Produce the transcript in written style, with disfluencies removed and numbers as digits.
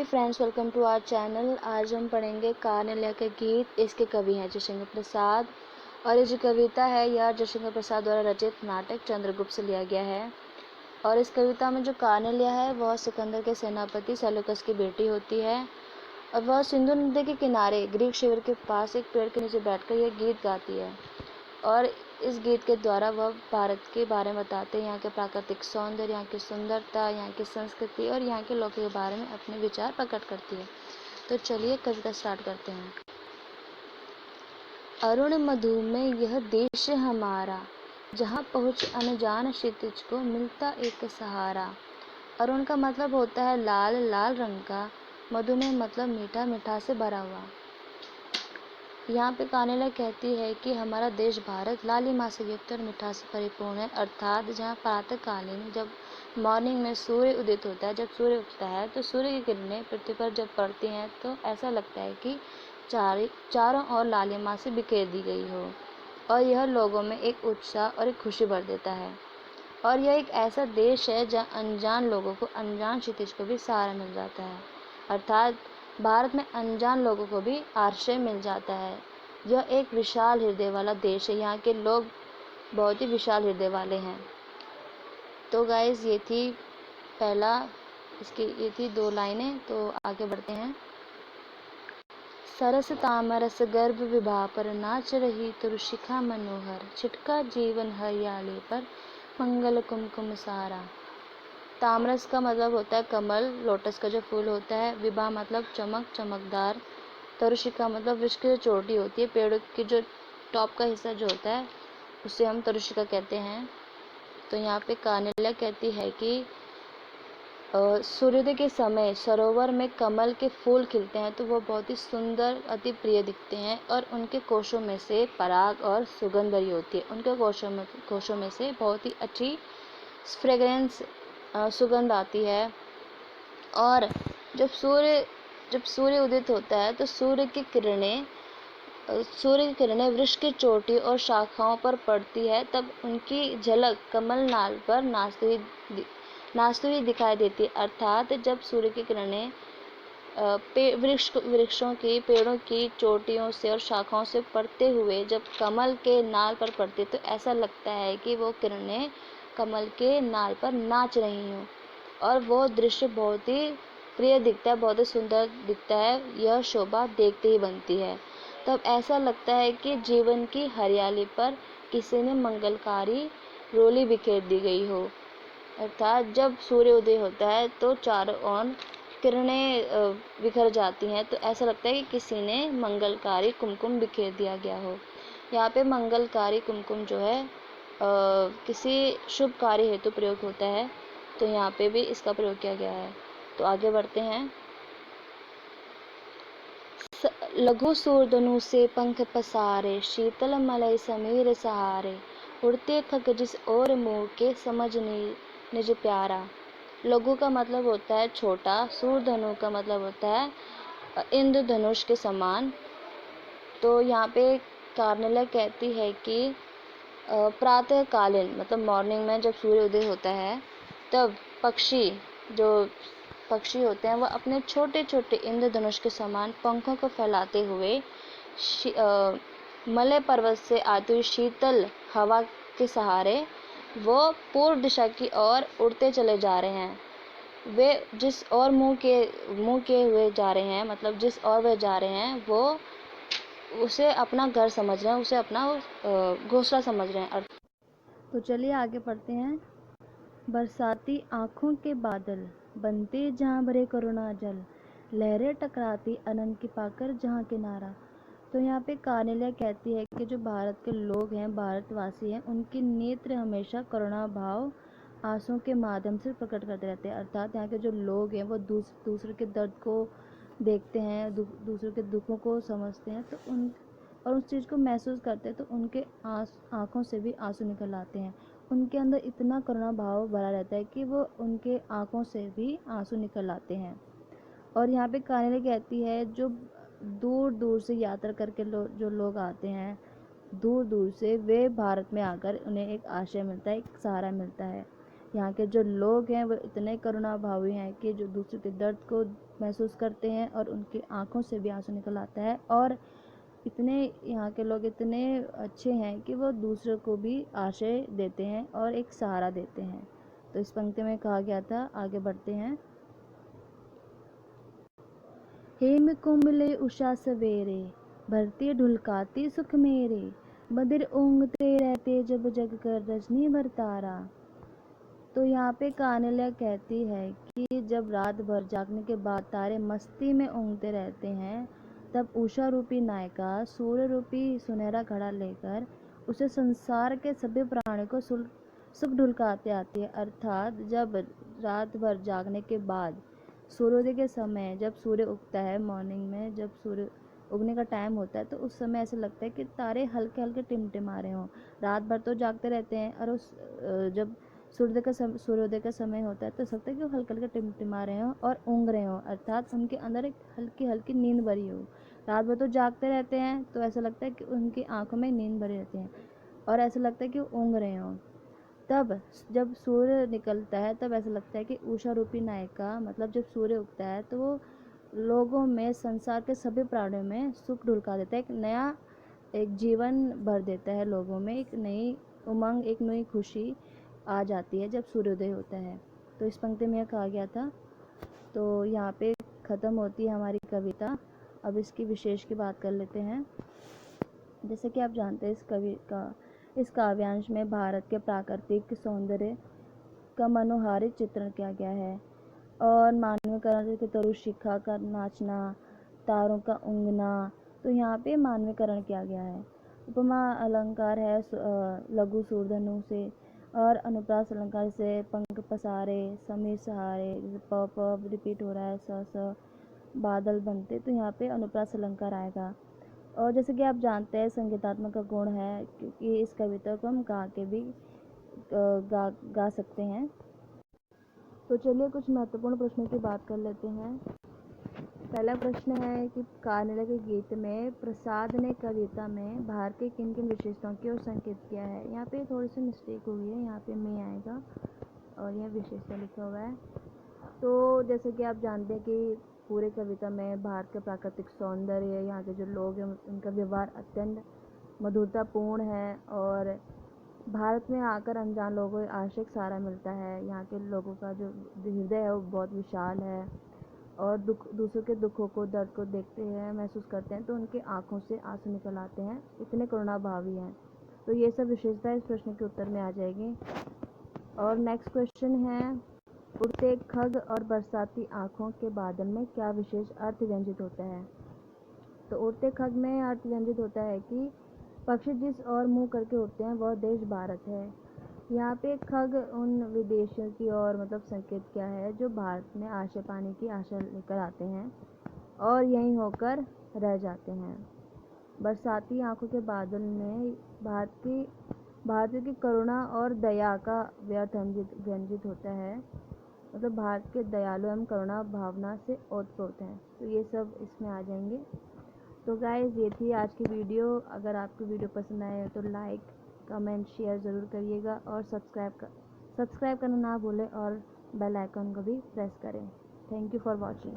Friends, welcome to our channel. आज हम पढ़ेंगे कार्नेलिया के गीत। इसके कवि हैं जयशंकर प्रसाद और ये जो कविता है यह जयशंकर प्रसाद द्वारा रचित नाटक चंद्रगुप्त से लिया गया है। और इस कविता में जो कार्नेलिया है वह सिकंदर के सेनापति सेल्यूकस की बेटी होती है और वह सिंधु नदी के किनारे ग्रीक शिविर के पास एक पेड़ के नीचे बैठकर यह गीत गाती है। और इस गीत के द्वारा वह भारत के बारे में बताते हैं, यहाँ के प्राकृतिक सौंदर्य, यहाँ की सुंदरता, यहाँ की संस्कृति और यहाँ के लोगों के बारे में अपने विचार प्रकट करती है। तो चलिए कविता स्टार्ट करते हैं। अरुण मधु में यह देश हमारा, जहाँ पहुँच अनजान क्षितिज को मिलता एक सहारा। अरुण का मतलब होता है लाल, लाल रंग का। मधु में मतलब मीठा, मीठा से भरा हुआ। यहाँ पे कार्नेलिया कहती है कि हमारा देश भारत लालिमा से युक्त और मिठास से परिपूर्ण है, अर्थात जहाँ प्रातःकालीन जब मॉर्निंग में सूर्य उदित होता है, जब सूर्य उगता है तो सूर्य की किरणें पृथ्वी पर जब पड़ती हैं तो ऐसा लगता है कि चारों ओर लालिमा से बिखेर दी गई हो और यह लोगों में एक उत्साह और एक खुशी भर देता है। और यह एक ऐसा देश है जहाँ अनजान लोगों को अनजान क्षितिज को भी सहारा मिल जाता है, अर्थात भारत में अनजान लोगों को भी आश्रय मिल जाता है। यह एक विशाल हृदय वाला देश है, यहाँ के लोग बहुत ही विशाल हृदय वाले हैं। तो गाइस ये थी 2 लाइनें। तो आगे बढ़ते हैं। सरस तामरस गर्भ विभा पर नाच रही तुरुशिखा मनोहर, छिटका जीवन हरियाली पर मंगल कुमकुम सारा। तामरस का मतलब होता है कमल, लोटस का जो फूल होता है। विभा मतलब चमक, चमकदार। तरुशिका मतलब वृक्ष की जो चोटी होती है, पेड़ की जो टॉप का हिस्सा जो होता है उसे हम तरुशिका कहते हैं। तो यहाँ पे कार्नेलिया कहती है कि सूर्योदय के समय सरोवर में कमल के फूल खिलते हैं तो वह बहुत ही सुंदर, अति प्रिय दिखते हैं और उनके कोशों में से पराग और सुगंध भरी होती है। उनके कोशों में से बहुत ही अच्छी फ्रेग्रेंस, सुगंध आती है। और जब सूर्य उदित होता है तो सूर्य की किरणें वृक्ष की चोटी और शाखाओं पर पड़ती है, तब उनकी झलक कमल नाल पर नाचती हुई दिखाई देती है। अर्थात जब सूर्य की किरणें पेड़ों की चोटियों से और शाखाओं से पड़ते हुए जब कमल के नाल पर पड़ती तो ऐसा लगता है कि वो किरणें कमल के नाल पर नाच रही हों और वो दृश्य बहुत ही प्रिय दिखता है, बहुत ही सुंदर दिखता है। यह शोभा देखते ही बनती है। तब ऐसा लगता है कि जीवन की हरियाली पर किसी ने मंगलकारी रोली बिखेर दी गई हो, अर्थात जब सूर्य उदय होता है तो चारों ओर किरणें बिखर जाती हैं तो ऐसा लगता है कि किसी ने मंगलकारी कुमकुम बिखेर दिया गया हो। यहाँ पे मंगलकारी कुमकुम जो है किसी शुभ कार्य हेतु प्रयोग होता है, तो यहाँ पे भी इसका प्रयोग किया गया है। तो आगे बढ़ते हैं। लघु सूरधनु से पंख पसारे, शीतल मलय समीर सहारे, उड़ते खग जिस ओर मुँह के समझ निज प्यारा। लघु का मतलब होता है छोटा, सूरधनु का मतलब होता है इंद्रधनुष के समान। तो यहाँ पे कार्नेलिया कहती है कि प्रातःकालीन मतलब मॉर्निंग में जब सूर्य उदय होता है तब पक्षी होते हैं वह अपने छोटे छोटे इंद्रधनुष के समान पंखों को फैलाते हुए मलय पर्वत से आती हुई शीतल हवा के सहारे वो पूर्व दिशा की ओर उड़ते चले जा रहे हैं। वे जिस और मुंह किए हुए जा रहे हैं, मतलब जिस और वे जा रहे हैं वो उसे अपना घर समझ रहे हैं, उसे अपना घोंसला समझ रहे हैं। तो चलिए आगे पढ़ते हैं। बरसाती आँखों के बादल बनते जहाँ भरे करुणा जल, लहरें टकराती अनंत की पाकर जहाँ किनारा। तो यहाँ पे कार्नेलिया कहती है कि जो भारत के लोग हैं, भारतवासी हैं, उनके नेत्र हमेशा करुणा भाव आंसुओं के माध्यम से प्रकट करते रहते हैं। अर्थात यहाँ के जो लोग हैं वो दूसरे के दर्द को देखते हैं, दूसरों के दुखों को समझते हैं और उस चीज़ को महसूस करते हैं तो उनके आँखों से भी आंसू निकल आते हैं। उनके अंदर इतना करुणा भाव भरा रहता है कि वो उनके आँखों से भी आंसू निकल आते हैं। और यहाँ पे कार्नेलिया कहती है जो दूर दूर से यात्रा करके जो लोग आते हैं दूर दूर से, वे भारत में आकर उन्हें एक आश्रय मिलता है, एक सहारा मिलता है। यहाँ के जो लोग हैं वो इतने करुणाभावी हैं कि जो दूसरे के दर्द को महसूस करते हैं और उनकी आंखों से भी आंसू निकल आता है, और इतने यहाँ के लोग इतने अच्छे हैं कि वो दूसरों को भी आश्रय देते हैं और एक सहारा देते हैं। तो इस पंक्ति में कहा गया था, आगे बढ़ते हैं। हेम कुंभले उषा सवेरे, भरती ढुलकाती सुख मेरे, बदिर ऊँघते रहते जब जग कर रजनी भर तारा। तो यहाँ पे कान्हैया कहती है कि जब रात भर जागने के बाद तारे मस्ती में ऊँघते रहते हैं, तब उषा रूपी नायिका सूर्य रूपी सुनहरा घड़ा लेकर उसे संसार के सभी प्राणियों को सुख ढुलकाते आती है। अर्थात जब रात भर जागने के बाद सूर्योदय के समय जब सूर्य उगता है, मॉर्निंग में जब सूर्य उगने का टाइम होता है, तो उस समय ऐसा लगता है कि तारे हल्के हल्के टिमटिमा रहे हों। रात भर तो जागते रहते हैं और उस जब सूर्योदय का समय होता है तो लगता है कि वो हल्के हल्के टिमटिमा रहे हों और ऊँघ रहे हों, अर्थात उनके अंदर एक हल्की हल्की नींद भरी हो। रात भर तो जागते रहते हैं तो ऐसा लगता है कि उनकी आंखों में नींद भरी रहती है और ऐसा लगता है कि वो ऊँघ रहे हों। तब जब सूर्य निकलता है तब ऐसा लगता है कि उषा रूपी नायिका, मतलब जब सूर्य उगता है तो वो लोगों में, संसार के सभी प्राणियों में सुख ढुलका देता है, एक नया एक जीवन भर देता है लोगों में, एक नई उमंग, एक नई खुशी आ जाती है जब सूर्योदय होता है। तो इस पंक्ति में यह कहा गया था। तो यहाँ पे ख़त्म होती है हमारी कविता। अब इसकी विशेष की बात कर लेते हैं। जैसे कि आप जानते हैं इस काव्यांश में भारत के प्राकृतिक सौंदर्य का मनोहारी चित्रण किया गया है और मानवीकरण के तरु शिखा का नाचना, तारों का ऊँघना, तो यहाँ पे मानवीकरण किया गया है। उपमा अलंकार है लघु सूर्धनु से, और अनुप्रास अलंकार से पंख पसारे, समीर सहारे, जैसे प रिपीट हो रहा है, स बादल बनते, तो यहाँ पे अनुप्रास अलंकार आएगा। और जैसे कि आप जानते हैं संगीतात्मक का गुण है, क्योंकि इस कविता को हम गा के भी गा सकते हैं। तो चलिए कुछ महत्वपूर्ण प्रश्नों की बात कर लेते हैं। पहला प्रश्न है कि कान्हैया के गीत में प्रसाद ने कविता में भारत की किन किन विशेषताओं की ओर संकेत किया है। यहाँ पे थोड़ी सी मिस्टेक हुई है, यहाँ पे में आएगा और यह विशेषता लिखा हुआ है। तो जैसे कि आप जानते हैं कि पूरे कविता में भारत के प्राकृतिक सौंदर्य, यहाँ के जो लोग हैं उनका व्यवहार अत्यंत मधुरतापूर्ण है और भारत में आकर अनजान लोगों को आशिक सहारा मिलता है। यहाँ के लोगों का जो हृदय है वो बहुत विशाल है और दूसरों के दुखों को, दर्द को देखते हैं, महसूस करते हैं तो उनकी आंखों से आंसू निकल आते हैं, इतने करुणाभावी हैं। तो ये सब विशेषता इस प्रश्न के उत्तर में आ जाएगी। और नेक्स्ट क्वेश्चन है, उड़ते खग और बरसाती आँखों के बादल में क्या विशेष अर्थ व्यंजित होता है। तो उड़ते खग में अर्थ व्यंजित होता है कि पक्षी जिस ओर मुँह करके उड़ते हैं वह देश भारत है। यहाँ पे खग उन विदेशियों की ओर मतलब संकेत किया है जो भारत में आशा पाने की आशा लेकर आते हैं और यहीं होकर रह जाते हैं। बरसाती आँखों के बादल में भारतीयों की करुणा और दया का व्यर्थ व्यंजित होता है, मतलब भारत के दयालु एवं करुणा भावना से ओतप्रोत हैं। तो ये सब इसमें आ जाएंगे। तो गाइस ये थी आज की वीडियो। अगर आपको वीडियो पसंद आए तो लाइक, कमेंट, शेयर ज़रूर करिएगा और सब्सक्राइब करना ना भूलें और बेल आइकन को भी प्रेस करें। Thank you for watching.